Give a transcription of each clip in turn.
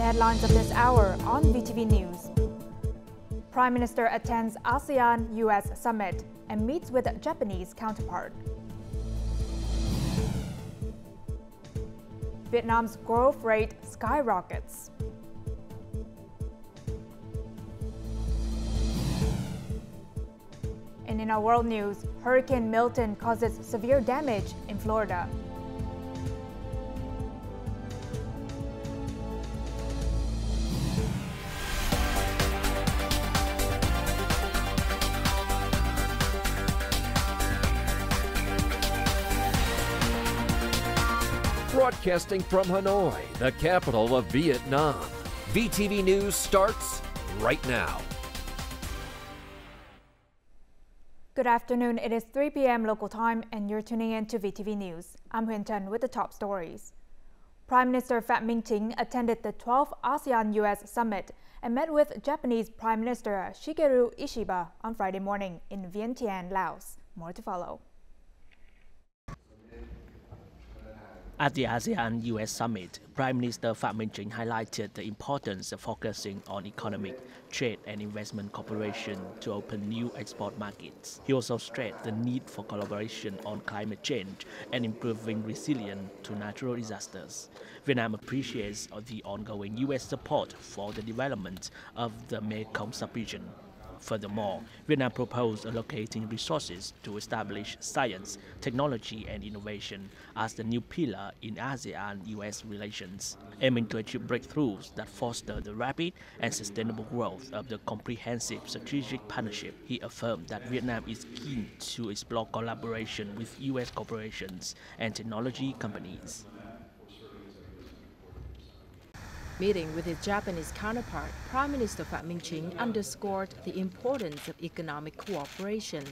headlines of this hour on VTV News. Prime Minister attends ASEAN-US Summit and meets with Japanese counterpart. Vietnam's growth rate skyrockets. And in our world news, Hurricane Milton causes severe damage in Florida. Broadcasting from Hanoi, the capital of Vietnam. VTV News starts right now. Good afternoon. It is 3 p.m. local time and you're tuning in to VTV News. I'm Huyền Trân with the top stories. Prime Minister Fat Ming attended the 12th ASEAN-US Summit and met with Japanese Prime Minister Shigeru Ishiba on Friday morning in Vientiane, Laos. More to follow. At the ASEAN-US Summit, Prime Minister Fat Ming highlighted the importance of focusing on economic, trade and investment cooperation to open new export markets. He also stressed the need for collaboration on climate change and improving resilience to natural disasters. Vietnam appreciates the ongoing U.S. support for the development of the Mekong sub-region. Furthermore, Vietnam proposed allocating resources to establish science, technology and innovation as the new pillar in ASEAN-US relations, aiming to achieve breakthroughs that foster the rapid and sustainable growth of the comprehensive strategic partnership. He affirmed that Vietnam is keen to explore collaboration with US corporations and technology companies. Meeting with his Japanese counterpart, Prime Minister Fat Ming underscored the importance of economic cooperation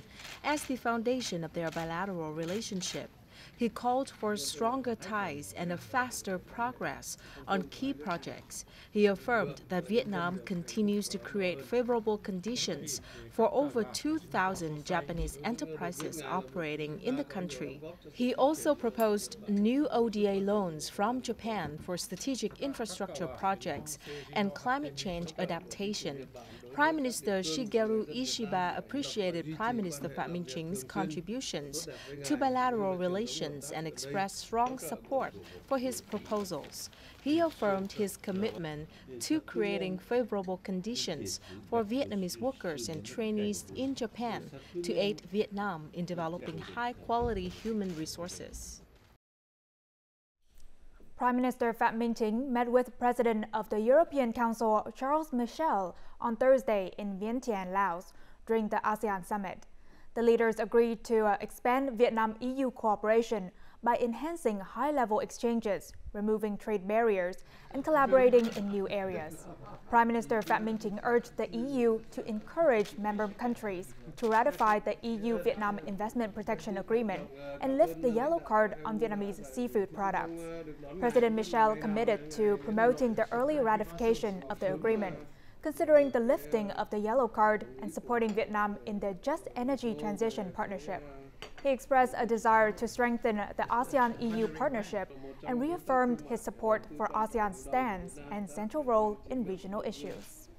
as the foundation of their bilateral relationship. He called for stronger ties and a faster progress on key projects. He affirmed that Vietnam continues to create favorable conditions for over 2,000 Japanese enterprises operating in the country. He also proposed new ODA loans from Japan for strategic infrastructure projects and climate change adaptation. Prime Minister Shigeru Ishiba appreciated Prime Minister Fat Ming's contributions to bilateral relations and expressed strong support for his proposals. He affirmed his commitment to creating favorable conditions for Vietnamese workers and trainees in Japan to aid Vietnam in developing high-quality human resources. Prime Minister Fat Ming met with President of the European Council Charles Michel on Thursday in Vientiane, Laos, during the ASEAN Summit. The leaders agreed to expand Vietnam-EU cooperation by enhancing high-level exchanges, removing trade barriers, and collaborating in new areas. Prime Minister Fat Ming urged the EU to encourage member countries to ratify the EU-Vietnam Investment Protection Agreement and lift the yellow card on Vietnamese seafood products. President Michel committed to promoting the early ratification of the agreement, considering the lifting of the yellow card and supporting Vietnam in the Just Energy Transition Partnership. He expressed a desire to strengthen the ASEAN-EU partnership and reaffirmed his support for ASEAN's stance and central role in regional issues.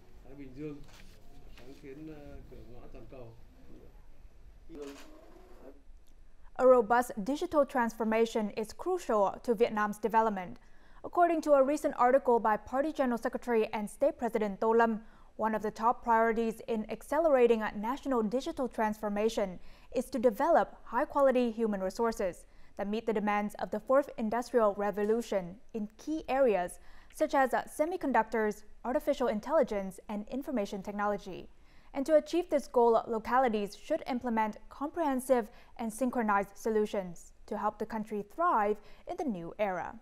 A robust digital transformation is crucial to Vietnam's development. According to a recent article by Party General Secretary and State President Tô Lâm, one of the top priorities in accelerating national digital transformation is to develop high-quality human resources that meet the demands of the fourth industrial revolution in key areas such as semiconductors, artificial intelligence, and information technology. And to achieve this goal, localities should implement comprehensive and synchronized solutions to help the country thrive in the new era.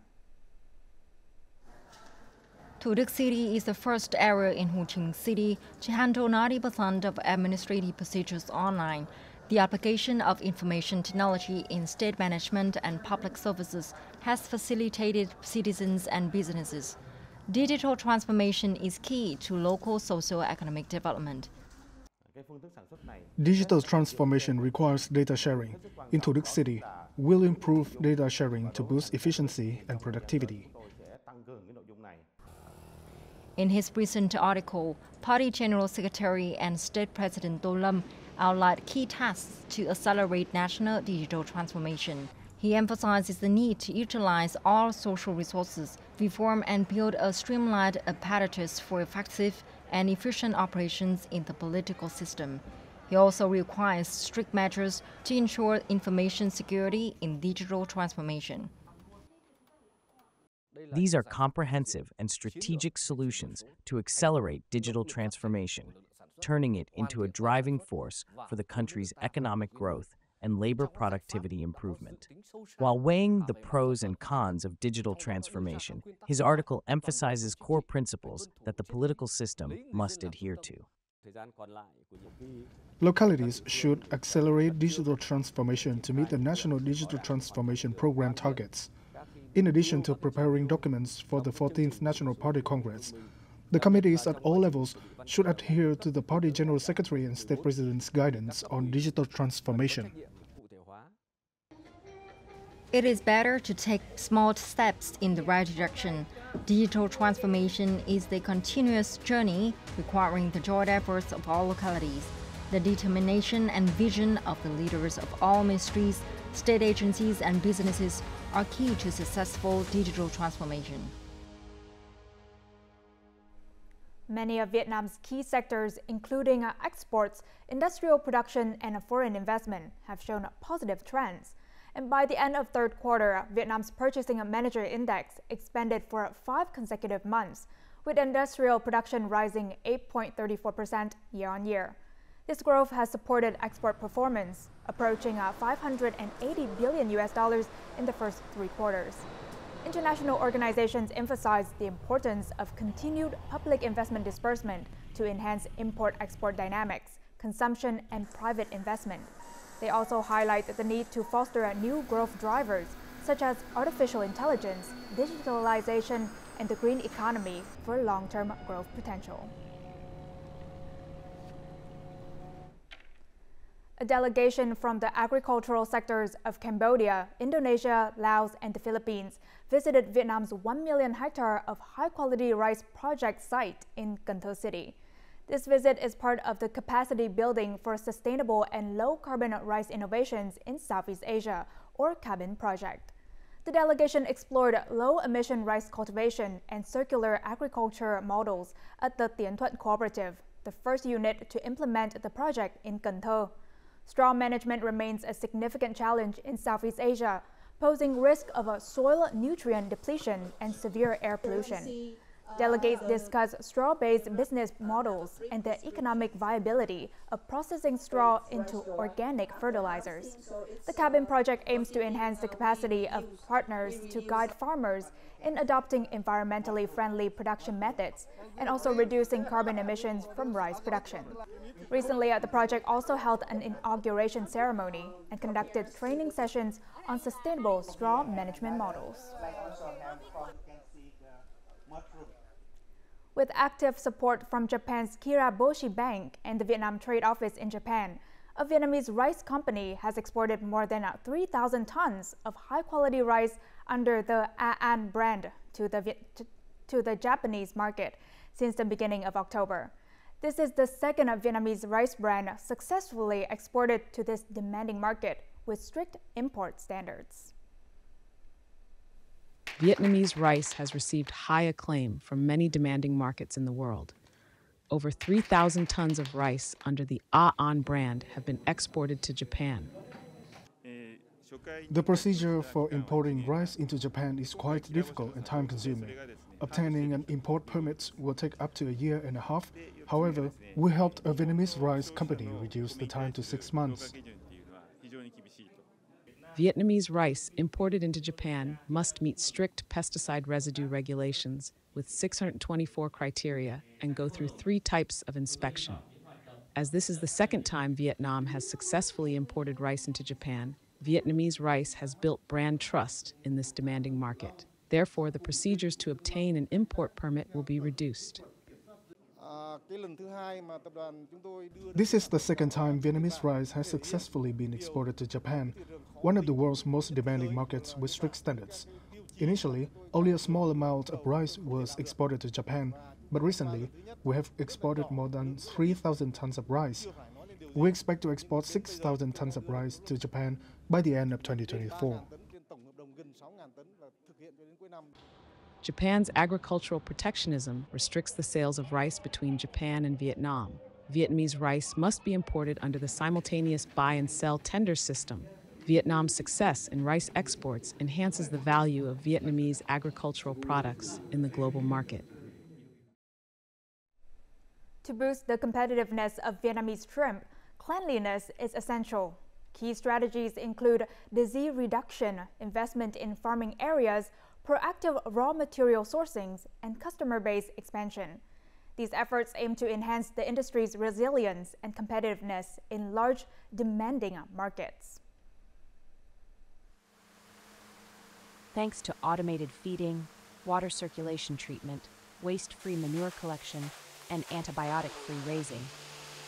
Thủ Đức City is the first area in Ho Chi Minh City to handle 90% of administrative procedures online. The application of information technology in state management and public services has facilitated citizens and businesses. Digital transformation is key to local socio-economic development. Digital transformation requires data sharing. In Thủ Đức City, we'll improve data sharing to boost efficiency and productivity. In his recent article, Party General Secretary and State President Do Lam outlined key tasks to accelerate national digital transformation. He emphasizes the need to utilize all social resources, reform and build a streamlined apparatus for effective and efficient operations in the political system. He also requires strict measures to ensure information security in digital transformation. These are comprehensive and strategic solutions to accelerate digital transformation, turning it into a driving force for the country's economic growth and labor productivity improvement. While weighing the pros and cons of digital transformation, his article emphasizes core principles that the political system must adhere to. Localities should accelerate digital transformation to meet the National Digital Transformation Program targets. In addition to preparing documents for the 14th National Party Congress, the committees at all levels should adhere to the Party General Secretary and State President's guidance on digital transformation. It is better to take small steps in the right direction. Digital transformation is a continuous journey requiring the joint efforts of all localities. The determination and vision of the leaders of all ministries, state agencies and businesses are key to successful digital transformation. Many of Vietnam's key sectors, including exports, industrial production, and foreign investment, have shown positive trends. And by the end of third quarter, Vietnam's Purchasing Manager Index expanded for 5 consecutive months, with industrial production rising 8.34% year-on-year. This growth has supported export performance, approaching $580 billion in the first 3 quarters. International organizations emphasize the importance of continued public investment disbursement to enhance import-export dynamics, consumption, and private investment. They also highlight the need to foster new growth drivers, such as artificial intelligence, digitalization, and the green economy for long-term growth potential. A delegation from the agricultural sectors of Cambodia, Indonesia, Laos, and the Philippines visited Vietnam's 1 million hectare of high-quality rice project site in Cần Thơ City. This visit is part of the capacity building for sustainable and low-carbon rice innovations in Southeast Asia, or CABIN project. The delegation explored low-emission rice cultivation and circular agriculture models at the Tiến Thuận Cooperative, the first unit to implement the project in Cần Thơ. Straw management remains a significant challenge in Southeast Asia, posing risk of a soil nutrient depletion and severe air pollution. Delegates discuss straw-based business models and the economic viability of processing straw into organic fertilizers. The CABIN project aims to enhance the capacity of partners to guide farmers in adopting environmentally friendly production methods and also reducing carbon emissions from rice production. Recently, the project also held an inauguration ceremony and conducted training sessions on sustainable straw management models. With active support from Japan's Kiraboshi Bank and the Vietnam Trade Office in Japan, a Vietnamese rice company has exported more than 3,000 tons of high-quality rice under the ASEAN brand to the Japanese market since the beginning of October. This is the second Vietnamese rice brand successfully exported to this demanding market with strict import standards. Vietnamese rice has received high acclaim from many demanding markets in the world. Over 3,000 tons of rice under the ASEAN brand have been exported to Japan. The procedure for importing rice into Japan is quite difficult and time-consuming. Obtaining an import permit will take up to a year and a half. However, we helped a Vietnamese rice company reduce the time to 6 months. Vietnamese rice imported into Japan must meet strict pesticide residue regulations with 624 criteria and go through 3 types of inspection. As this is the second time Vietnam has successfully imported rice into Japan, Vietnamese rice has built brand trust in this demanding market. Therefore, the procedures to obtain an import permit will be reduced. This is the second time Vietnamese rice has successfully been exported to Japan, one of the world's most demanding markets with strict standards. Initially, only a small amount of rice was exported to Japan, but recently we have exported more than 3,000 tons of rice. We expect to export 6,000 tons of rice to Japan by the end of 2024. Japan's agricultural protectionism restricts the sales of rice between Japan and Vietnam. Vietnamese rice must be imported under the simultaneous buy and sell tender system. Vietnam's success in rice exports enhances the value of Vietnamese agricultural products in the global market. To boost the competitiveness of Vietnamese shrimp, cleanliness is essential. Key strategies include disease reduction, investment in farming areas, proactive raw material sourcing, and customer base expansion. These efforts aim to enhance the industry's resilience and competitiveness in large, demanding markets. Thanks to automated feeding, water circulation treatment, waste-free manure collection, and antibiotic-free raising,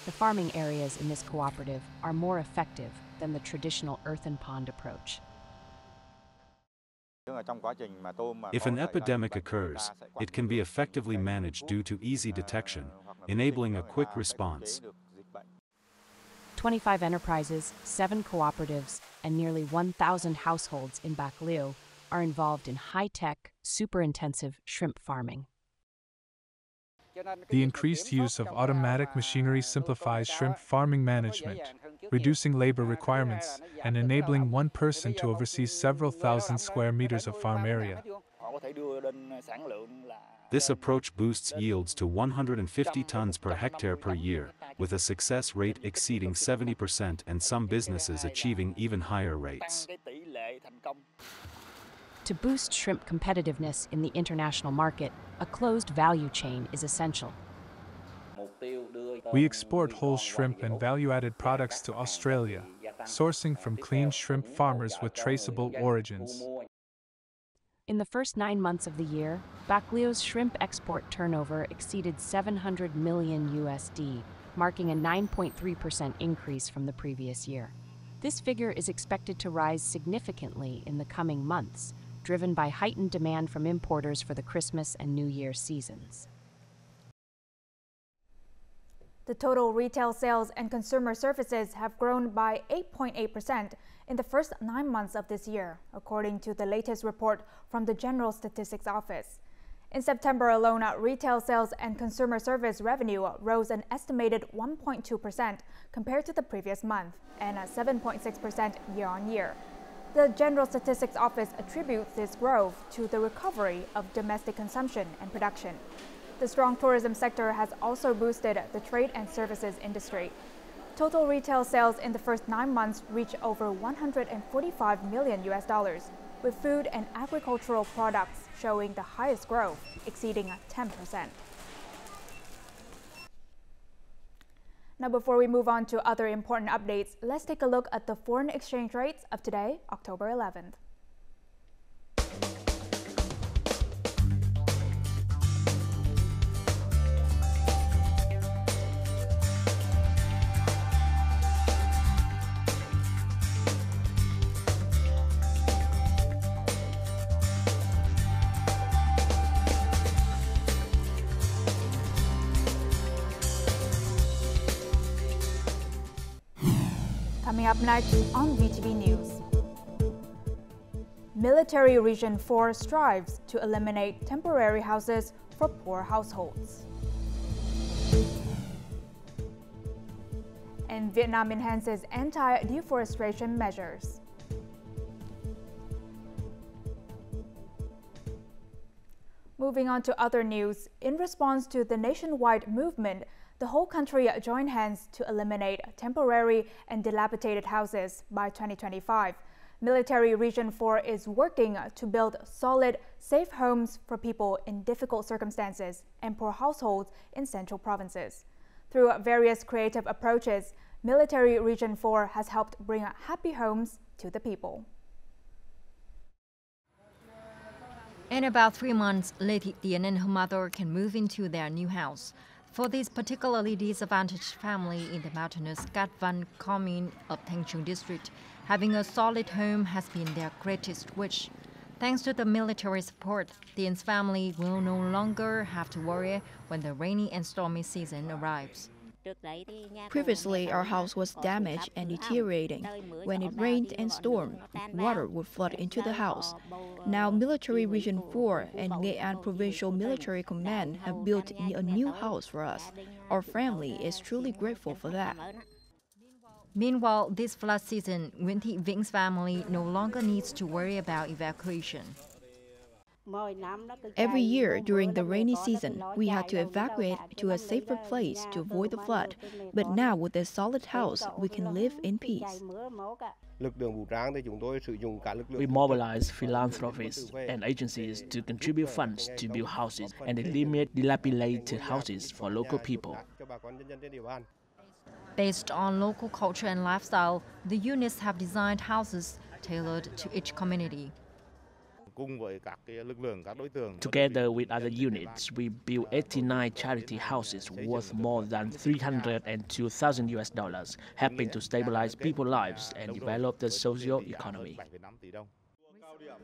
the farming areas in this cooperative are more effective than the traditional earthen pond approach. If an epidemic occurs, it can be effectively managed due to easy detection, enabling a quick response. 25 enterprises, 7 cooperatives, and nearly 1,000 households in Bac Lieu are involved in high-tech, super-intensive shrimp farming. The increased use of automatic machinery simplifies shrimp farming management, reducing labor requirements and enabling one person to oversee several thousand square meters of farm area. This approach boosts yields to 150 tons per hectare per year, with a success rate exceeding 70% and some businesses achieving even higher rates. To boost shrimp competitiveness in the international market, a closed value chain is essential. We export whole shrimp and value-added products to Australia, sourcing from clean shrimp farmers with traceable origins. In the first 9 months of the year, Bac Lieu's shrimp export turnover exceeded $700 million USD, marking a 9.3% increase from the previous year. This figure is expected to rise significantly in the coming months, driven by heightened demand from importers for the Christmas and New Year seasons. The total retail sales and consumer services have grown by 8.8% in the first 9 months of this year, according to the latest report from the General Statistics Office. In September alone, retail sales and consumer service revenue rose an estimated 1.2% compared to the previous month and 7.6% year-on-year. The General Statistics Office attributes this growth to the recovery of domestic consumption and production. The strong tourism sector has also boosted the trade and services industry. Total retail sales in the first 9 months reached over $145 million, with food and agricultural products showing the highest growth, exceeding 10%. Now, before we move on to other important updates, let's take a look at the foreign exchange rates of today, October 11th. Coming up next on VTV News. Military Region 4 strives to eliminate temporary houses for poor households. And Vietnam enhances anti-deforestation measures. Moving on to other news, in response to the nationwide movement, the whole country joined hands to eliminate temporary and dilapidated houses by 2025. Military Region 4 is working to build solid, safe homes for people in difficult circumstances and poor households in central provinces. Through various creative approaches, Military Region 4 has helped bring happy homes to the people. In about 3 months, Lady Tien and her mother can move into their new house. For this particularly disadvantaged family in the mountainous Cat Văn commune of Thanh Trung district, having a solid home has been their greatest wish. Thanks to the military support, Thien's family will no longer have to worry when the rainy and stormy season arrives. Previously, our house was damaged and deteriorating. When it rained and stormed, water would flood into the house. Now, Military Region 4 and Nghệ An Provincial Military Command have built a new house for us. Our family is truly grateful for that. Meanwhile, this flood season, Nguyễn Thị Ving's family no longer needs to worry about evacuation. Every year during the rainy season, we had to evacuate to a safer place to avoid the flood. But now with a solid house, we can live in peace. We mobilize philanthropists and agencies to contribute funds to build houses and eliminate dilapidated houses for local people. Based on local culture and lifestyle, the units have designed houses tailored to each community. Together with other units, we built 89 charity houses worth more than $302,000, helping to stabilize people's lives and develop the socio-economy.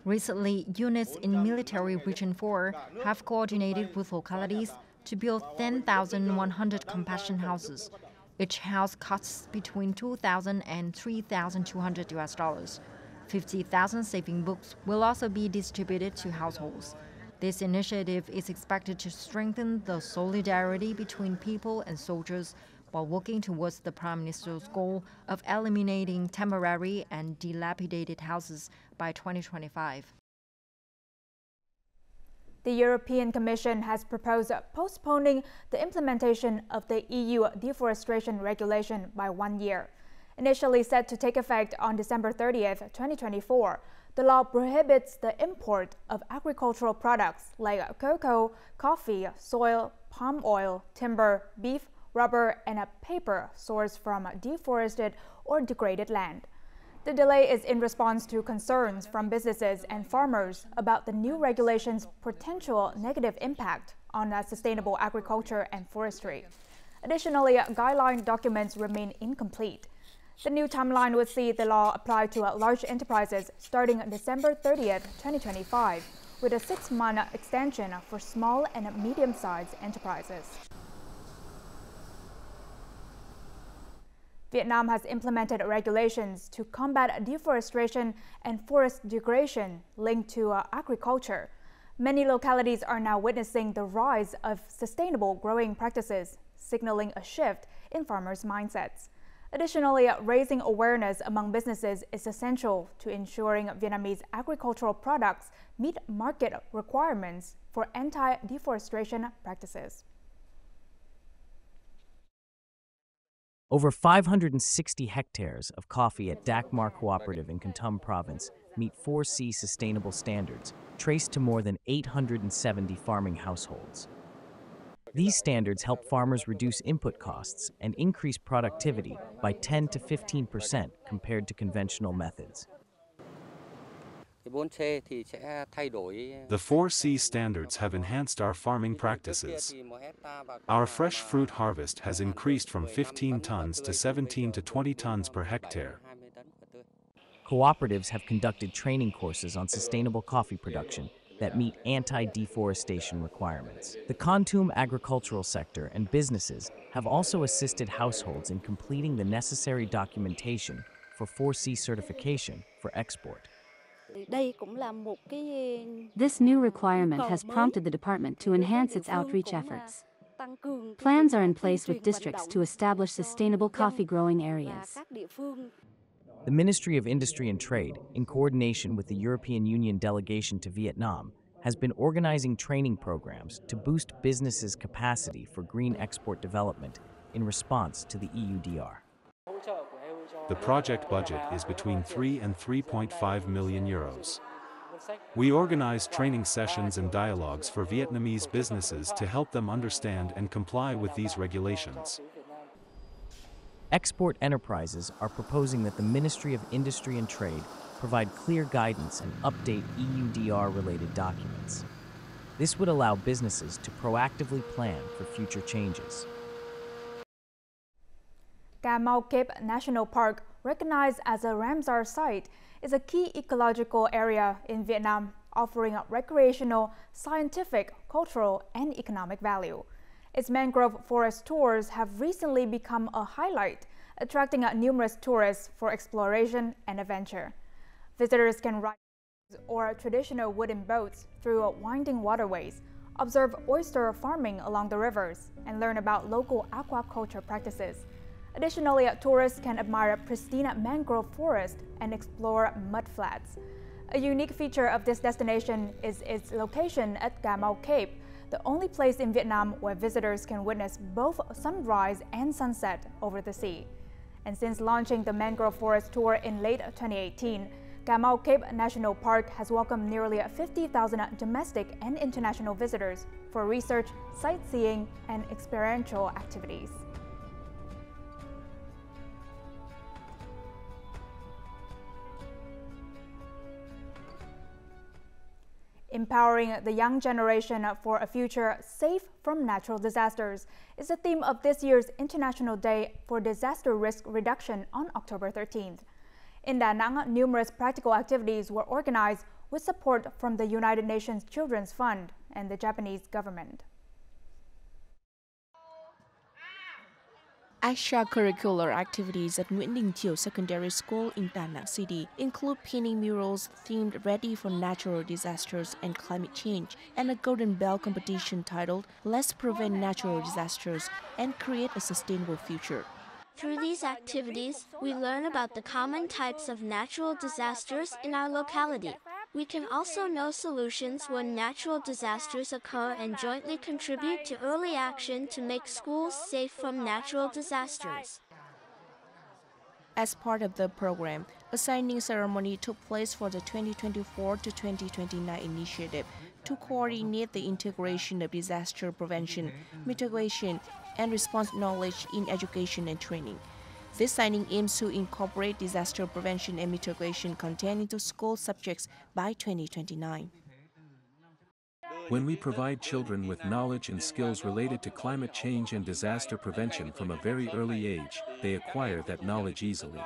Recently, units in Military Region 4 have coordinated with localities to build 10,100 compassion houses. Each house costs between $2,000 and $3,200. 50,000 saving books will also be distributed to households. This initiative is expected to strengthen the solidarity between people and soldiers while working towards the Prime Minister's goal of eliminating temporary and dilapidated houses by 2025. The European Commission has proposed postponing the implementation of the EU deforestation regulation by 1 year. Initially set to take effect on December 30th, 2024, the law prohibits the import of agricultural products like cocoa, coffee, soil, palm oil, timber, beef, rubber, and paper sourced from deforested or degraded land. The delay is in response to concerns from businesses and farmers about the new regulation's potential negative impact on sustainable agriculture and forestry. Additionally, guideline documents remain incomplete. The new timeline would see the law apply to large enterprises starting December 30th, 2025, with a 6-month extension for small and medium-sized enterprises. Vietnam has implemented regulations to combat deforestation and forest degradation linked to agriculture. Many localities are now witnessing the rise of sustainable growing practices, signaling a shift in farmers' mindsets. Additionally, raising awareness among businesses is essential to ensuring Vietnamese agricultural products meet market requirements for anti-deforestation practices. Over 560 hectares of coffee at Dak Mar Cooperative in Con Tum Province meet 4C sustainable standards, traced to more than 870 farming households. These standards help farmers reduce input costs and increase productivity by 10 to 15% compared to conventional methods. The 4C standards have enhanced our farming practices. Our fresh fruit harvest has increased from 15 tons to 17 to 20 tons per hectare. Cooperatives have conducted training courses on sustainable coffee production that meet anti-deforestation requirements. The Con Tum agricultural sector and businesses have also assisted households in completing the necessary documentation for 4C certification for export. This new requirement has prompted the department to enhance its outreach efforts. Plans are in place with districts to establish sustainable coffee growing areas. The Ministry of Industry and Trade, in coordination with the European Union delegation to Vietnam, has been organizing training programs to boost businesses' capacity for green export development in response to the EUDR. The project budget is between 3 and 3.5 million euros. We organize training sessions and dialogues for Vietnamese businesses to help them understand and comply with these regulations. Export enterprises are proposing that the Ministry of Industry and Trade provide clear guidance and update EUDR-related documents. This would allow businesses to proactively plan for future changes. Gamo National Park, recognized as a Ramsar site, is a key ecological area in Vietnam. offering recreational, scientific, cultural, and economic value. Its mangrove forest tours have recently become a highlight, attracting numerous tourists for exploration and adventure. Visitors can ride or traditional wooden boats through winding waterways, observe oyster farming along the rivers, and learn about local aquaculture practices. Additionally, tourists can admire pristine mangrove forest and explore mudflats. A unique feature of this destination is its location at Gamo Cape, the only place in Vietnam where visitors can witness both sunrise and sunset over the sea. And since launching the mangrove forest tour in late 2018, Gamo Cape National Park has welcomed nearly 50,000 domestic and international visitors for research, sightseeing, and experiential activities. Empowering the young generation for a future safe from natural disasters is the theme of this year's International Day for Disaster Risk Reduction on October 13th. In Da Nang, numerous practical activities were organized with support from the United Nations Children's Fund and the Japanese government. Extracurricular activities at Nguyễn Đình Chiểu Secondary School in Da Nang City include painting murals themed Ready for Natural Disasters and Climate Change, and a Golden Bell competition titled Let's Prevent Natural Disasters and Create a Sustainable Future. Through these activities, we learn about the common types of natural disasters in our locality. We can also know solutions when natural disasters occur and jointly contribute to early action to make schools safe from natural disasters. As part of the program, a signing ceremony took place for the 2024 to 2029 initiative to coordinate the integration of disaster prevention, mitigation, and response knowledge in education and training. This signing aims to incorporate disaster prevention and mitigation content into school subjects by 2029. When we provide children with knowledge and skills related to climate change and disaster prevention from a very early age, they acquire that knowledge easily.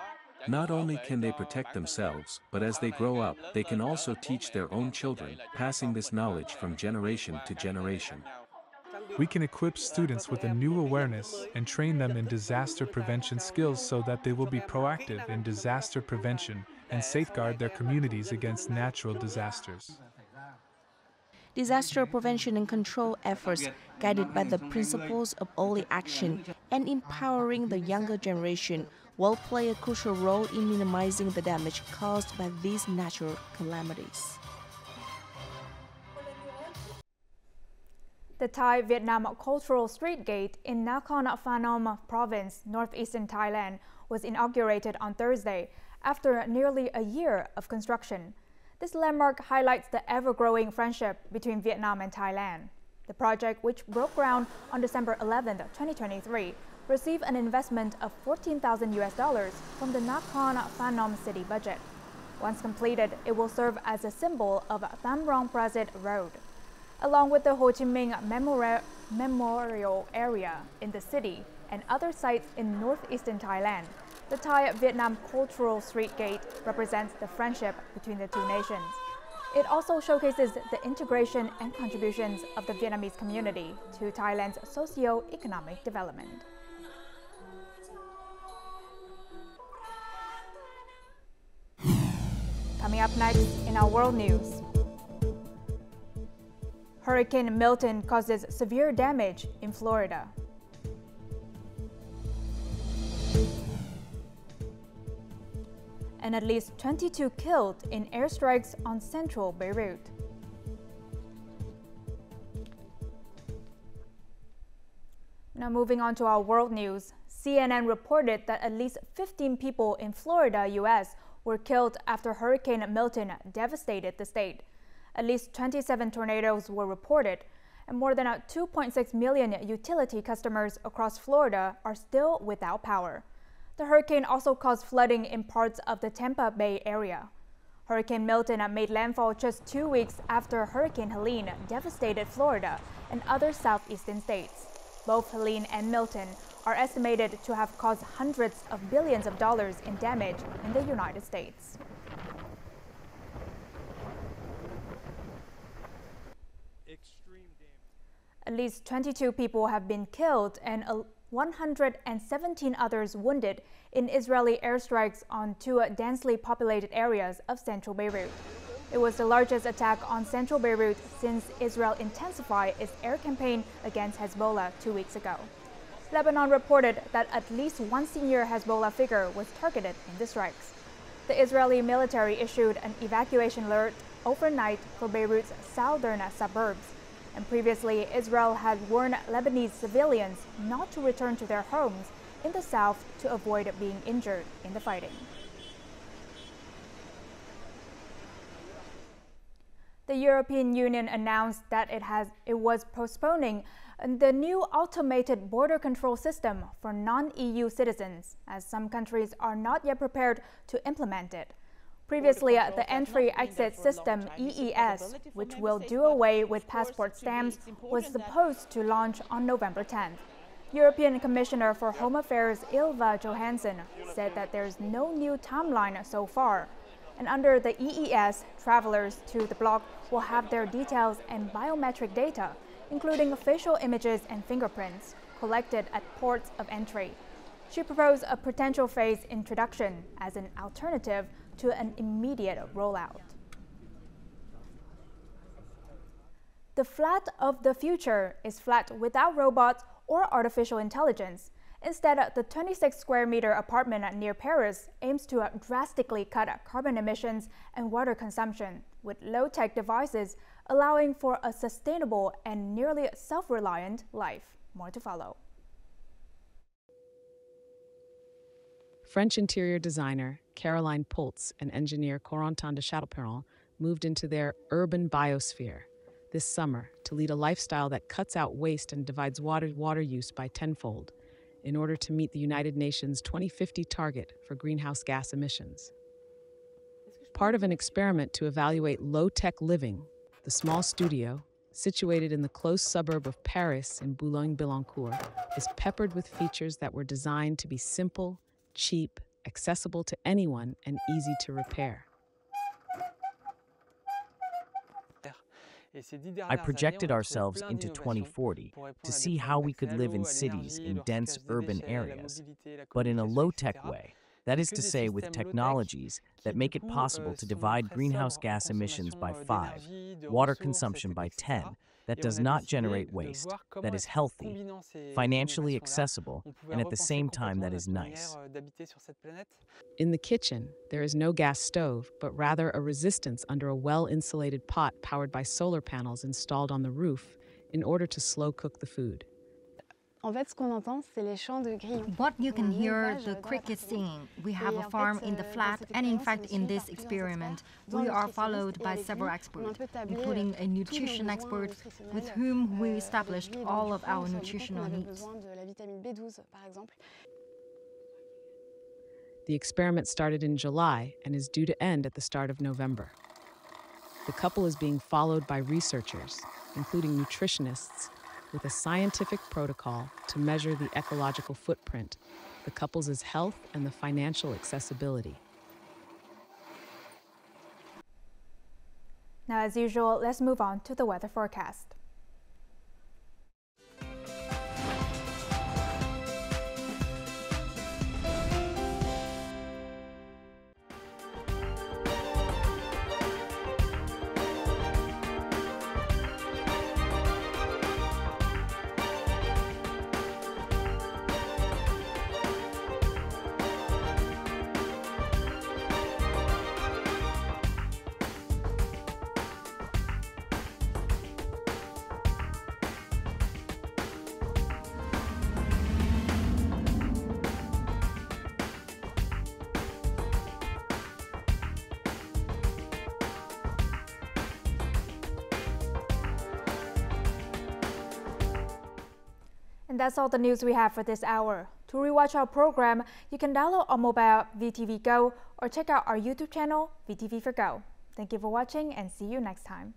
Not only can they protect themselves, but as they grow up, they can also teach their own children, passing this knowledge from generation to generation. We can equip students with a new awareness and train them in disaster prevention skills so that they will be proactive in disaster prevention and safeguard their communities against natural disasters. Disaster prevention and control efforts, guided by the principles of early action and empowering the younger generation, will play a crucial role in minimizing the damage caused by these natural calamities. The Thai-Vietnam Cultural Street Gate in Nakhon Phanom Province, northeastern Thailand, was inaugurated on Thursday after nearly a year of construction. This landmark highlights the ever-growing friendship between Vietnam and Thailand. The project, which broke ground on December 11, 2023, received an investment of $14,000 from the Nakhon Phanom city budget. Once completed, it will serve as a symbol of Tham Rong Prasit Road. Along with the Ho Chi Minh Memorial area in the city and other sites in northeastern Thailand, the Thai-Vietnam Cultural Street Gate represents the friendship between the two nations. It also showcases the integration and contributions of the Vietnamese community to Thailand's socio-economic development. Coming up next in our world news. Hurricane Milton causes severe damage in Florida. And at least 22 killed in airstrikes on central Beirut. Now moving on to our world news. CNN reported that at least 15 people in Florida, US were killed after Hurricane Milton devastated the state. At least 27 tornadoes were reported, and more than 2.6 million utility customers across Florida are still without power. The hurricane also caused flooding in parts of the Tampa Bay area. Hurricane Milton made landfall just 2 weeks after Hurricane Helene devastated Florida and other southeastern states. Both Helene and Milton are estimated to have caused hundreds of billions of dollars in damage in the United States. At least 22 people have been killed and 117 others wounded in Israeli airstrikes on two densely populated areas of central Beirut. It was the largest attack on central Beirut since Israel intensified its air campaign against Hezbollah 2 weeks ago. Lebanon reported that at least one senior Hezbollah figure was targeted in the strikes. The Israeli military issued an evacuation alert overnight for Beirut's southern suburbs. And previously, Israel had warned Lebanese civilians not to return to their homes in the south to avoid being injured in the fighting. The European Union announced that it was postponing the new automated border control system for non-EU citizens, as some countries are not yet prepared to implement it. Previously, the entry-exit system, EES, which will do away with passport stamps, was supposed to launch on November 10th. European Commissioner for Home Affairs Ylva Johansson said that there's no new timeline so far. And under the EES, travelers to the bloc will have their details and biometric data, including facial images and fingerprints, collected at ports of entry. She proposed a potential phased introduction as an alternative to an immediate rollout. The flat of the future is flat without robots or artificial intelligence. Instead, the 26 square meter apartment near Paris aims to drastically cut carbon emissions and water consumption with low-tech devices, allowing for a sustainable and nearly self-reliant life. More to follow. French interior designer Caroline Poltz and engineer Corentin de Châteauperon moved into their urban biosphere this summer to lead a lifestyle that cuts out waste and divides water use by tenfold in order to meet the United Nations 2050 target for greenhouse gas emissions. Part of an experiment to evaluate low-tech living, the small studio, situated in the close suburb of Paris in Boulogne-Billancourt, is peppered with features that were designed to be simple, cheap, accessible to anyone, and easy to repair. I projected ourselves into 2040 to see how we could live in cities in dense urban areas, but in a low-tech way. That is to say, with technologies that make it possible to divide greenhouse gas emissions by 5, water consumption by 10, that does not generate waste, that is healthy, financially accessible, and at the same time that is nice. In the kitchen, there is no gas stove, but rather a resistance under a well-insulated pot powered by solar panels installed on the roof in order to slow-cook the food. What you can hear, the crickets singing. We have a farm in the flat, and in fact in this experiment, we are followed by several experts, including a nutrition expert with whom we established all of our nutritional needs. The experiment started in July and is due to end at the start of November. The couple is being followed by researchers, including nutritionists, with a scientific protocol to measure the ecological footprint, the couple's health, and the financial accessibility. Now, as usual, let's move on to the weather forecast. And that's all the news we have for this hour. To rewatch our program, you can download our mobile VTVgo or check out our YouTube channel, VTV4Go. Thank you for watching and see you next time.